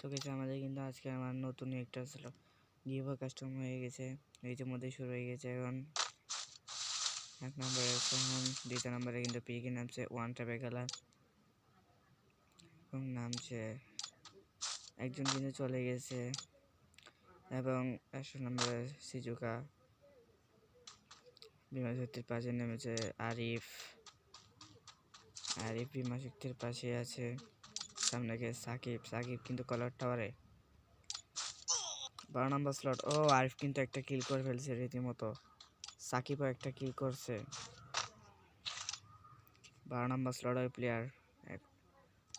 তো গেছে আমাদের কিন্তু আজকে আমার নতুন একটা ছিল গিভওয়ে কাস্টম হয়ে গেছে, ইতিমধ্যে শুরু হয়ে গেছে। এখন 1 নম্বরে সোহান, 2 নম্বরে কিন্তু পিকে নামছে 1 ট্যাপে খেলা এবং নামছে একজন কিন্তু চলে গেছে। এবং 100 নম্বরে সিজুকা, বিমা শক্তির পাশে নেমেছে আরিফ বিমা শক্তির পাশে আছে। সামনে গিয়ে সাকিব কিন্তু কলার টাওয়ারে 12 নম্বর স্লট। ও আরিফ কিন্তু একটা কিল করে ফেলছে রীতিমতো, সাকিবও একটা কিল করছে। 12 নম্বর স্লটের প্লেয়ার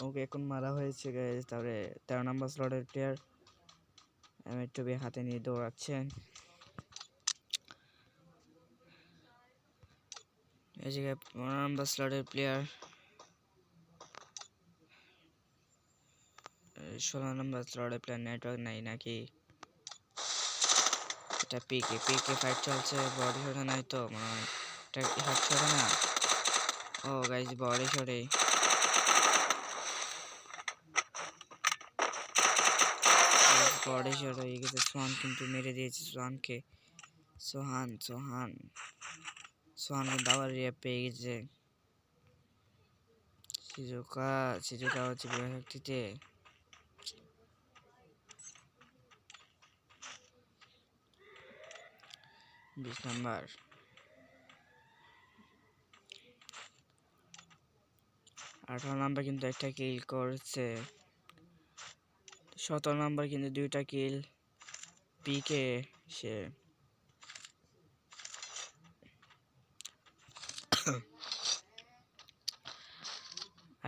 ওকে এখন মারা হয়েছে গাইস। তারপরে 13 নম্বর স্লটের প্লেয়ার এমএটবি হাতে নিয়ে দৌড়াচ্ছেন। এই জায়গায় 15 নম্বর স্লটের প্লেয়ার 16 নম্বর স্লটের প্লেয়ার নেটওয়ার্ক নাই নাকি, এটা পিকে ফাইট চলছে। বডি শটে নাই তো মনে হয়, এটা হেড শটে না। ও গাইস বডি শটে হয়ে গেছে। সোহান কিন্তু মেরে দিয়েছে সোহানকে। সোহান কিন্তু আবার রিয়া পেয়ে গেছে। সিজুকা হচ্ছে বিভাশক্তিতে। 20 নাম্বার 18 নাম্বার কিন্তু একটা কিল করছে। 17 নাম্বার কিন্তু 2টা কিল পিকে সে।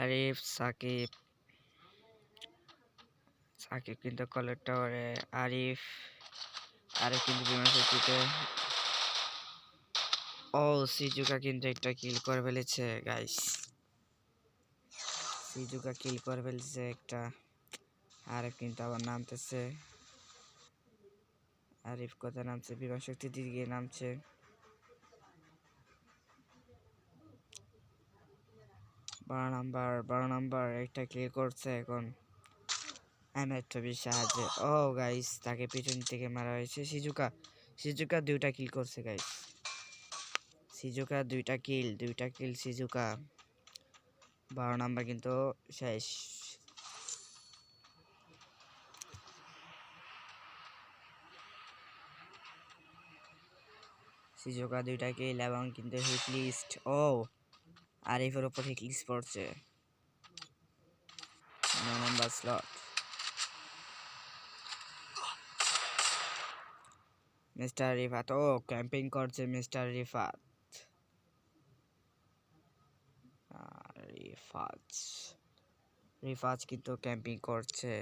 আরিফ সাকিব কিন্তু কলার টাওয়ারে। আরিফ কিন্তু বিমান শক্তিতে। ও সিজুকা কিন্তু একটা কিল করে ফেলেছে গাইস, সিজুকা কিল করে ফেলেছে একটা। আরিফ কিন্তু আবার নামতেছে। আরিফ কোথায় নামছে? বিমান শক্তির দিকে নামছে। 12 নাম্বার একটা কিল করছে এখন এমএটবির সাহায্যে। ও গাইস তাকে পিছন থেকে মারা হয়েছে। সিজুকা 2টা কিল করছে গাইস। সিজুকা 2টা কিল সিজুকা। 12 নাম্বার কিন্তু শেষ। সিজুকা 2টা কিল এবং কিন্তু হিট লিস্ট। ও আরিফের উপর হিট লিস্ট পড়ছে। 9 নাম্বার স্লট মিস্টার রিফাত। ও ক্যাম্পিং করছে মিস্টার রিফাত। রিফাত কিন্তু ক্যাম্পিং করছে।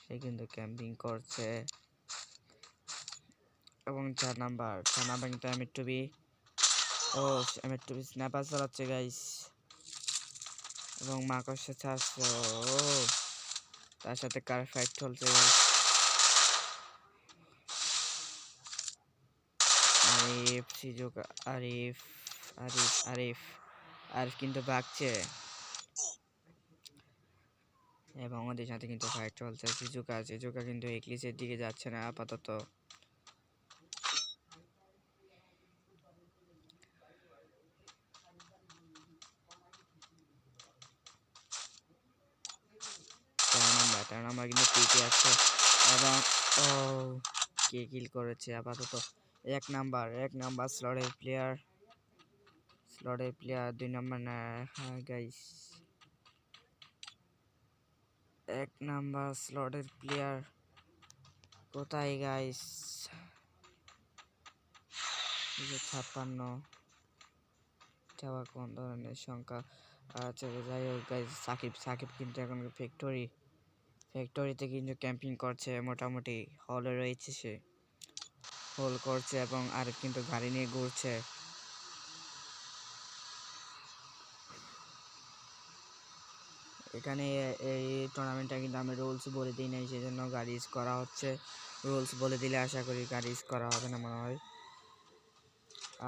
সে কিন্তু ক্যাম্পিং করছে। এবং 4 নাম্বার কিন্তু এমএটবি। ও এমএটবি স্ন্যাপার চালাচ্ছে গাইস এবং মাকড়সা ছাড়ছে। ও তার সাথে কার ফাইট চলছে গাইস। আরিফ সিজুকা আরিফ কিন্তু ভাগছে এবং ওদের সাথে কিন্তু ফাইট চলছে। সিজুকা কিন্তু এক্লিসের দিকে যাচ্ছে না আপাতত। তেরো নাম্বার কিন্তু পিকে আছে এবং ও কে কিল করেছে আপাতত। 1 নাম্বার স্লটের প্লেয়ার 2 নাম্বার না। হ্যাঁ গাইস 1 নাম্বার স্লটের প্লেয়ার কোথায় গাইস? 56 যাওয়া কোন ধরনের সংখ্যা? আচ্ছা যাই হোক গাইস, সাকিব কিন্তু এখন ফ্যাক্টরিতে কিন্তু ক্যাম্পিং করছে। মোটামুটি হলে রয়েছে, সে হোল করছে এবং আরিফ কিন্তু গাড়ি নিয়ে ঘুরছে। এখানে এই টুর্নামেন্টটা কিন্তু আমি রুলস বলে দিই নাই, সেজন্য গাড়ি ইউজ করা হচ্ছে। রুলস বলে দিলে আশা করি গাড়ি ইউজ করা হবে না মনে হয়।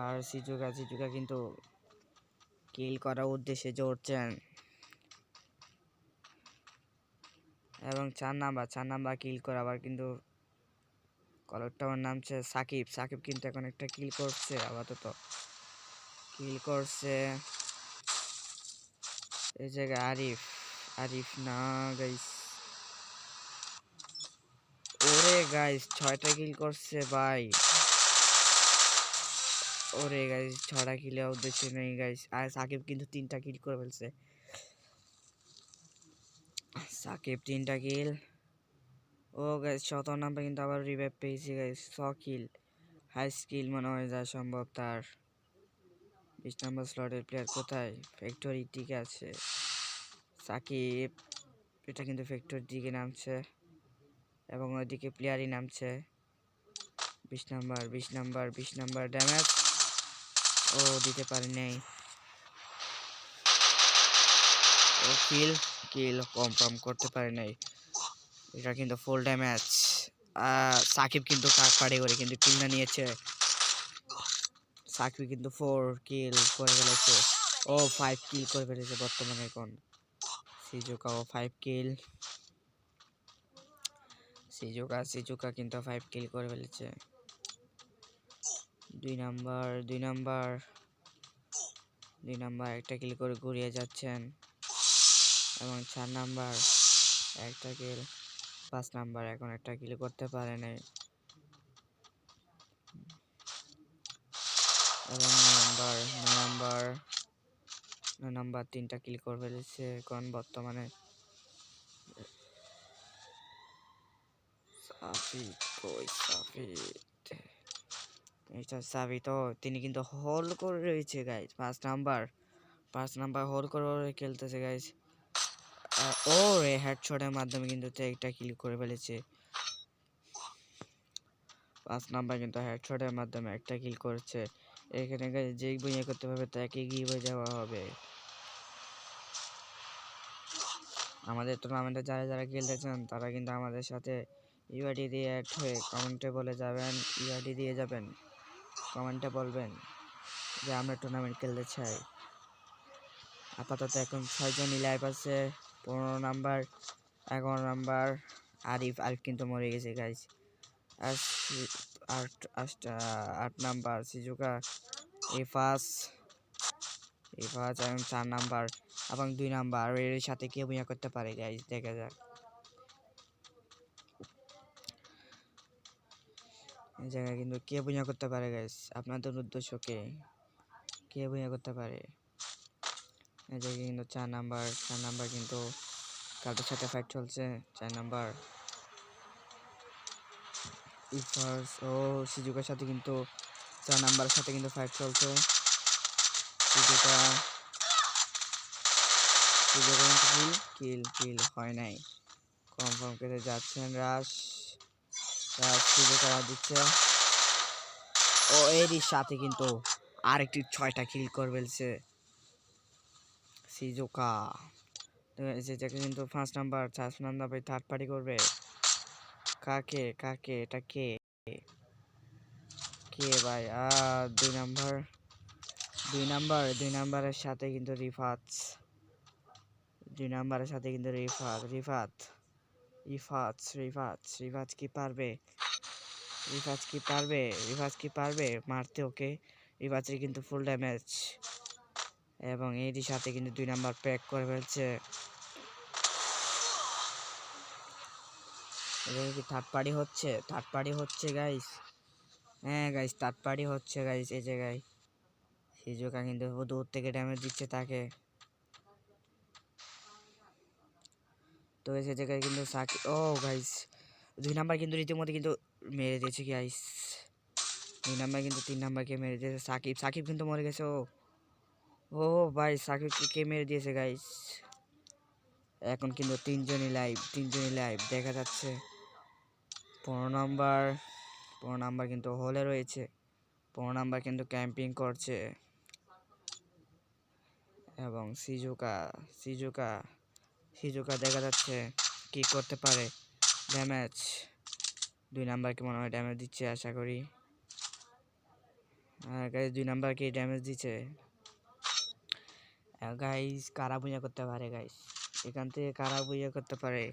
আর সিজুকা কিন্তু কিল করার উদ্দেশ্যে জড়ছেন এবং 4 নাম্বার কিল করে আবার কিন্তু কলরটা আমার নামছে সাকিব। সাকিব কিন্তু এখন একটা কিল করছে, আপাতত কিল করছে। এই জায়গায় আরিফ, আরিফ না গাইস, ওরে গাইস 6টা কিল করছে ভাই। ওরে গাইস 6টা কিলে উদ্দেশ্য নেই গাইস। আর সাকিব কিন্তু 3টা কিল করে ফেলছে। সাকিব 3টা কিল। ও গাইস 17 নাম্বার কিন্তু আবার রিভাইভ পেয়েছে গাইস। 6 কিল, হাই স্কিল মনে হয় যা সম্ভব তার। 20 নাম্বার স্লটের প্লেয়ার কোথায়? ফ্যাক্টরি ঠিক আছে। সাকিব এটা কিন্তু ফ্যাক্টরির দিকে নামছে এবং ওইদিকে প্লেয়ারই নামছে। 20 নাম্বার 20 নাম্বার 20 নাম্বার ড্যামেজ। ও দিতে পারে নাই। ও কিল, কিল কনফার্ম করতে পারে নাই। এটা কিন্তু ফুল ড্যামেজ। সাকিব কিন্তু কাক পাড়ি করে কিন্তু কিলটা নিয়েছে। সাকিব কিন্তু 4 কিল করে ফেলেছে। ও 5 কিল করে ফেলেছে বর্তমানে এখন। সিজুকাও 5 কিল। সিজুকা কিন্তু 5 কিল করে ফেলেছে। 2 নাম্বার একটা কিল করে ঘুরিয়ে যাচ্ছেন এবং 4 নাম্বার একটা কিল। 5 নাম্বার এখন একটা কিল করতে পারে নাই এবং 9 নাম্বার 3টা কিল করে ফেলেছে এখন বর্তমানে। সাবি তো তিনি কিন্তু হোল্ড করে রয়েছে গাইস। 5 নাম্বার হোল্ড করে খেলতেছে গাইস। ও রে হেডশটের মাধ্যমে কিন্তু একটা কিল করে ফেলেছে। 5 নাম্বার কিন্তু হেডশটের মাধ্যমে একটা কিল করেছে। এখানে গাইস যে বুইয়া করতে পারবে তাকে গিয়ে যাওয়া হবে। আমাদের টুর্নামেন্টে যারা যারা খেলতে চান তারা কিন্তু আমাদের সাথে ইউআইডি দিয়ে অ্যাড হয়ে কমেন্টে বলে যাবেন, ইউআইডি দিয়ে যাবেন, কমেন্টে বলবেন যে আমরা টুর্নামেন্ট খেলতে চাই। আপাতত এখন 6জনই লাইভ আছে। 15 নাম্বার 11 নাম্বার আরিফ কিন্তু মরে গেছে গাইস। আর 8 নাম্বার সিজুকা, ইফাস এবং 4 নাম্বার এবং 2 নাম্বার এর সাথে কে বুইয়া করতে পারে গাইস, দেখা যাক। এই জায়গায় কিন্তু কে বুইয়া করতে পারে গাইস, আপনাদের উদ্দেশ্য কে বুইয়া করতে পারে। এই জায়গায় কিন্তু 4 নাম্বার কিন্তু কাদের সাথে ফাইট চলছে। 4 নাম্বার ইফার্স ও সিজুকার সাথে কিন্তু 4 নাম্বারের সাথে কিন্তু ফাইট চলছে। সিজুকা কিন্তু কিল হয় নাই। কনফার্ম করে যাচ্ছেন রাশ সিজুকা দিচ্ছে। ও এরই সাথে কিন্তু আরেকটি 6টা কিল করে ফেলছে সিজুকা। যেটাকে কিন্তু 5 নাম্বার 4 নাম্বার থার্ড পার্টি করবে। কাকে এটা কে ভাই? 2 নাম্বার 2 নাম্বারের সাথে কিন্তু রিফাত 2 নাম্বারের সাথে কিন্তু রিফাত কি পারবে? রিফাত কি পারবে মারতে ওকে? রিফাতের কিন্তু ফুল ড্যামেজ এবং এরই সাথে কিন্তু 2 নাম্বার প্যাক করে ফেলছে। এখানে কি থার্ড পার্টি হচ্ছে গাইস? হ্যাঁ গাইস থার্ড পার্টি হচ্ছে গাইস। এই জায়গায় সিজুকা কিন্তু দূর থেকে ড্যামেজ দিচ্ছে তাকে। তো এই জায়গায় কিন্তু ও গাইস 2 নাম্বার কিন্তু রীতিমতো কিন্তু মেরে দিয়েছে গাইস। 2 নাম্বার কিন্তু 3 নাম্বারকে মেরে দিয়েছে। সাকিব কিন্তু মরে গেছে। ও ভাই সাকিবকে কে মেরে দিয়েছে গাইস। এখন কিন্তু 3জনই লাইভ দেখা যাচ্ছে। 15 নাম্বার কিন্তু হলে রয়েছে। 15 নাম্বার কিন্তু ক্যাম্পিং করছে এবং সিজুকা দেখা যাচ্ছে কি করতে পারে। ড্যামেজ 2 নাম্বারকে মনে হয় ড্যামেজ দিচ্ছে আশা করি। গাইস 2 নাম্বারকে ড্যামেজ দিচ্ছে। গাইস কারা বুঝা করতে পারে গাইস, এখান থেকে কারা বুঝা করতে পারে?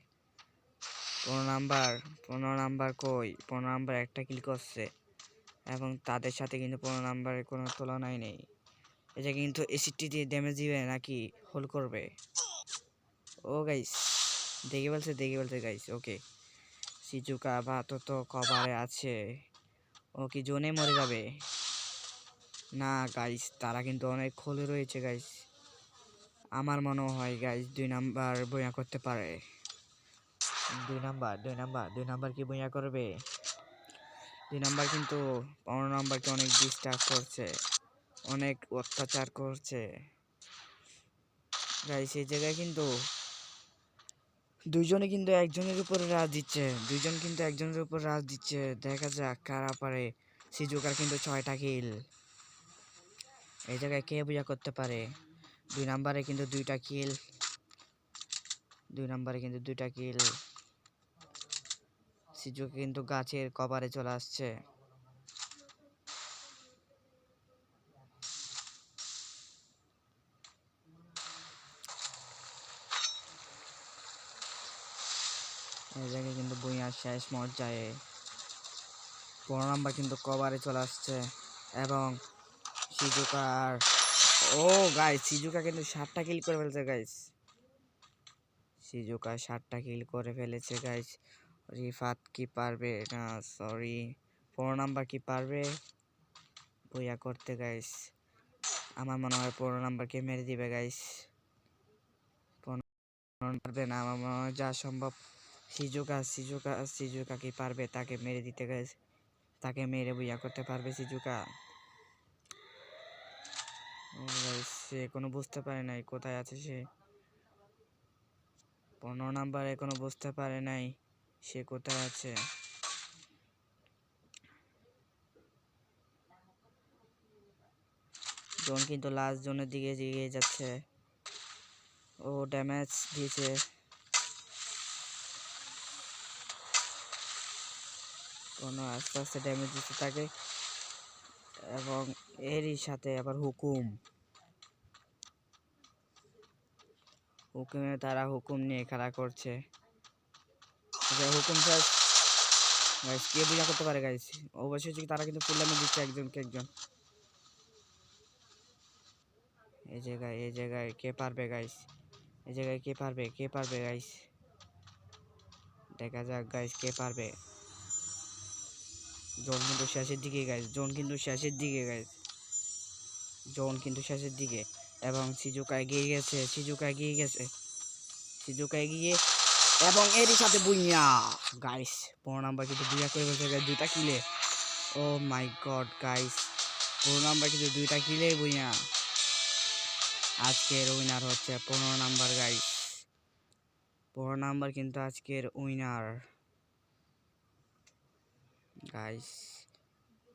15 নাম্বার, 15 নাম্বার কই? 15 নাম্বার একটা কিল করছে এবং তাদের সাথে কিন্তু 15 নাম্বারের কোনো তুলনাই নেই। এটা কিন্তু এসিটি দিয়ে ড্যামেজ দিবে নাকি হোল করবে? ও গাইস দেখে বলছে গাইস। ওকে সিজুকা আপাতত কভারে আছে, ও কি জোনে মরে যাবে? না গাইস তারা কিন্তু অনেক খোলে রয়েছে গাইস। আমার মনে হয় গাইস 2 নাম্বার বইয়া করতে পারে। 2 নাম্বার কি বইয়া করবে? 2 নাম্বার কিন্তু 15 নাম্বারকে অনেক ডিস্টার্ব করছে, অনেক অত্যাচার করছে গাইস। এই জায়গায় কিন্তু দুইজনে কিন্তু একজনের উপরে রাজ দিচ্ছে, দুইজন কিন্তু একজনের উপর রাজ দিচ্ছে। দেখা যাক কারা পারে। সিজুকার কিন্তু 6টা কিল। এই জায়গায় কে বুঝা করতে পারে? 2 নাম্বারে কিন্তু 2টা কিল, 2 নাম্বারে কিন্তু 2টা কিল। সিজুকা কিন্তু গাছের কভারে চলে আসছে। এই জায়গায় কিন্তু বুইয়া শেষ মজ্জায় 15 নাম্বার কিন্তু কভারে চলে আসছে এবং সিজুকার, ও গাইস সিজুকা কিন্তু 7টা কিল করে ফেলছে গাইস। সিজুকা 7টা কিল করে ফেলেছে গাইস। রিফাত কি পারবে? না সরি, 15 নাম্বার কি পারবে বইয়া করতে গাইস? আমার মনে হয় 15 নাম্বারকে মেরে দিবে গাইস। পারবে না, আমার মনে হয় যা সম্ভব সিজুকা কি পারবে তাকে মেরে দিতে গাইস? তাকে মেরে বইয়া করতে পারবে সিজুকা? ও গাইস সে এখনো বুঝতে পারে নাই কোথায় আছে সে। 15 নাম্বার এখনো বুঝতে পারে নাই সে কোথায় আছে। জন কিন্তু লাস্ট জোনের দিকে এগিয়ে যাচ্ছে, ও ড্যামেজ দিয়েছে। কোনো আস্তে আস্তে ড্যামেজ দিচ্ছে তাকে এবং এরই সাথে আবার তারা হুকুম নিয়ে খেলা করছে। হুকুম স্যার গাইস কে বুঝা করতে পারে গাইস? অবশ্যই তারা কিন্তু ফুল ড্যামেজ দিচ্ছে একজনকে একজন। এই জায়গায় কে পারবে গাইস? এই জায়গায় কে পারবে গাইস? দেখা যাক গাইস কে পারবে। জোন কিন্তু শেষের দিকে গাইস, জোন কিন্তু শেষের দিকে গাইস, জোন কিন্তু শেষের দিকে এবং সিজুকা এগিয়ে গেছে, সিজুকা এগিয়ে এবং এরই সাথে বুইয়া গাইস 15 নাম্বার কিন্তু বুইয়া করে ফেলছে গাইস 2টা কিলে। ও মাই গড গাইস 15 নাম্বার কিন্তু 2টা কিলে বুইয়া। আজকের উইনার হচ্ছে 15 নাম্বার গাইস। 15 নাম্বার কিন্তু আজকের উইনার গাইস।